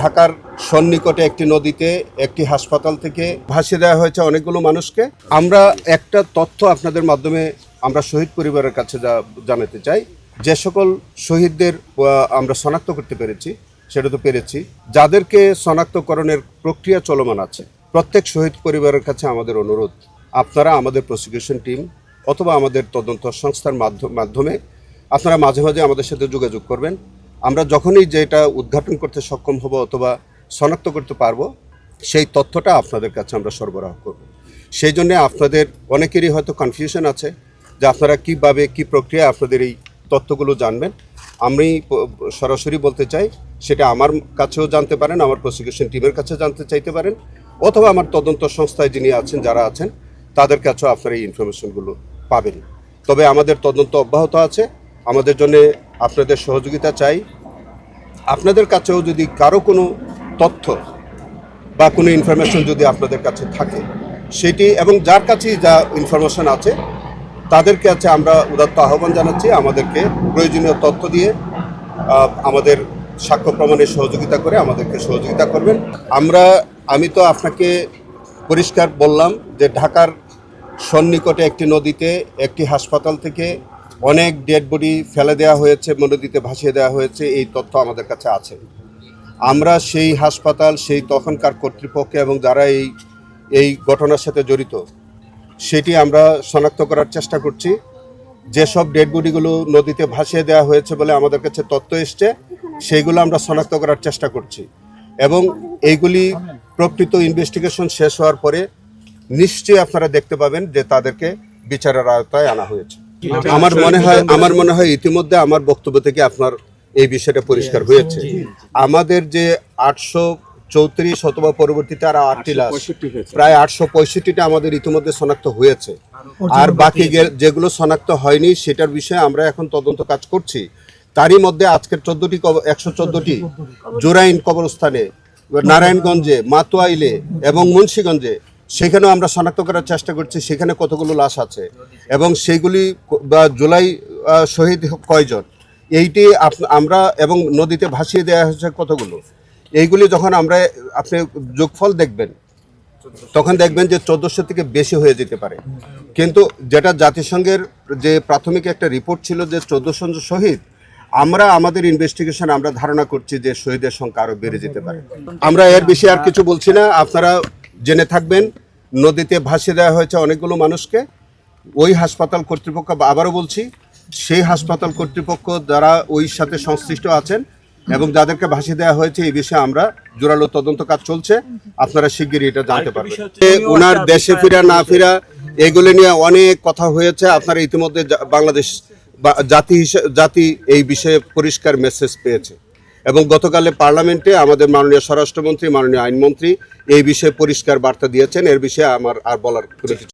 ঢাকার সন্নিকটে একটি নদীতে একটি হাসপাতাল থেকে ভাসিয়ে দেওয়া হয়েছে অনেকগুলো মানুষকে। আমরা একটা তথ্য আপনাদের মাধ্যমে আমরা শহীদ পরিবারের কাছে জানাতে চাই। যে সকল শহীদদের আমরা শনাক্ত করতে পেরেছি, সেটা তো পেরেছি, যাদেরকে শনাক্তকরণের প্রক্রিয়া চলমান আছে, প্রত্যেক শহীদ পরিবারের কাছে আমাদের অনুরোধ, আপনারা আমাদের প্রসিকিউশন টিম অথবা আমাদের তদন্ত সংস্থার মাধ্যমে আপনারা মাঝে মাঝে আমাদের সাথে যোগাযোগ করবেন। আমরা যখনই যেটা উদ্ঘাটন করতে সক্ষম হব অথবা শনাক্ত করতে পারবো, সেই তথ্যটা আপনাদের কাছে আমরা সরবরাহ করব। সেই জন্যে আপনাদের অনেকেরই হয়তো কনফিউশন আছে যে আপনারা কীভাবে কী প্রক্রিয়া আপনাদের এই তথ্যগুলো জানবেন। আমি সরাসরি বলতে চাই, সেটা আমার কাছেও জানতে পারেন, আমার প্রসিকিউশন টিমের কাছে জানতে চাইতে পারেন, অথবা আমার তদন্ত সংস্থায় যিনি আছেন, যারা আছেন, তাদের কাছেও আপনারা এই ইনফরমেশনগুলো পাবেন। তবে আমাদের তদন্ত অব্যাহত আছে। আমাদের জন্য আপনাদের সহযোগিতা চাই। আপনাদের কাছেও যদি কারো কোনো তথ্য বা কোনো ইনফরমেশন যদি আপনাদের কাছে থাকে, সেটি এবং যার কাছেই যা ইনফরমেশন আছে, তাদের কাছে আমরা উদাত্ত আহ্বান জানাচ্ছি আমাদেরকে প্রয়োজনীয় তথ্য দিয়ে আমাদের সাক্ষ্য প্রমাণের সহযোগিতা করে আমাদেরকে সহযোগিতা করবেন। আমি তো আপনাকে পরিষ্কার বললাম যে ঢাকার সন্নিকটে একটি নদীতে একটি হাসপাতাল থেকে অনেক ডেড বডি ফেলে দেওয়া হয়েছে, নদীতে ভাসিয়ে দেওয়া হয়েছে, এই তথ্য আমাদের কাছে আছে। আমরা সেই হাসপাতাল, সেই তখনকার কর্তৃপক্ষ এবং যারা এই ঘটনার সাথে জড়িত, সেটি আমরা শনাক্ত করার চেষ্টা করছি। যেসব ডেড বডিগুলো নদীতে ভাসিয়ে দেওয়া হয়েছে বলে আমাদের কাছে তথ্য এসছে, সেইগুলো আমরা শনাক্ত করার চেষ্টা করছি এবং এইগুলি প্রকৃত ইনভেস্টিগেশন শেষ হওয়ার পরে নিশ্চয়ই আপনারা দেখতে পাবেন যে তাদেরকে বিচারের আওতায় আনা হয়েছে। আমার মনে হয় ইতিমধ্যে আমার বক্তব্য থেকে আপনার এই বিষয়টা পরিষ্কার হয়েছে। আমাদের যে 834 অথবা পরবর্তীতে আর 8টি লাশ, প্রায় 865টা আমাদের ইতিমধ্যে শনাক্ত হয়েছে। আর বাকি যেগুলো শনাক্ত হয়নি, সেটার বিষয়ে আমরা এখন তদন্ত কাজ করছি। তারই মধ্যে আজকের 114টি জোরাইন কবরস্থানে, নারায়ণগঞ্জে, মাতোয়াইলে এবং মুন্সিগঞ্জে, সেখানেও আমরা শনাক্ত করার চেষ্টা করছি সেখানে কতগুলো লাশ আছে এবং সেইগুলি বা জুলাই শহীদ কয়জন, এইটি আমরা এবং নদীতে ভাসিয়ে দেওয়া হয়েছে কতগুলো, এইগুলি যখন আপনি যোগফল দেখবেন, তখন দেখবেন যে 1400 থেকে বেশি হয়ে যেতে পারে। কিন্তু যেটা জাতিসংঘের যে প্রাথমিক একটা রিপোর্ট ছিল যে 1400 শহীদ, আমাদের ইনভেস্টিগেশন আমরা ধারণা করছি যে শহীদের সংখ্যা আরও বেড়ে যেতে পারে। আমরা এর বেশি আর কিছু বলছি না। আপনারা জেনে থাকবেন, নদীতে ভাসিয়ে দেওয়া হয়েছে অনেকগুলো মানুষকে। ওই হাসপাতাল কর্তৃপক্ষ, আবারও বলছি, সেই হাসপাতাল কর্তৃপক্ষ যারা ওই সাথে সংশ্লিষ্ট আছেন এবং যাদেরকে ভাসিয়ে দেওয়া হয়েছে, এই বিষয়ে আমরা জোরালো তদন্ত কাজ চলছে। আপনারা শিগগিরই এটা জানতে পারবেন। ওনার দেশে ফিরা না ফিরা, এগুলো নিয়ে অনেক কথা হয়েছে। আপনারা ইতিমধ্যে বাংলাদেশ জাতি এই বিষয়ে পরিষ্কার মেসেজ পেয়েছে এবং গতকালে পার্লামেন্টে আমাদের মাননীয় স্বরাষ্ট্রমন্ত্রী, মাননীয় আইনমন্ত্রী এই বিষয়ে পরিষ্কার বার্তা দিয়েছেন। এর বিষয়ে আমার আর বলার কোনো কিছু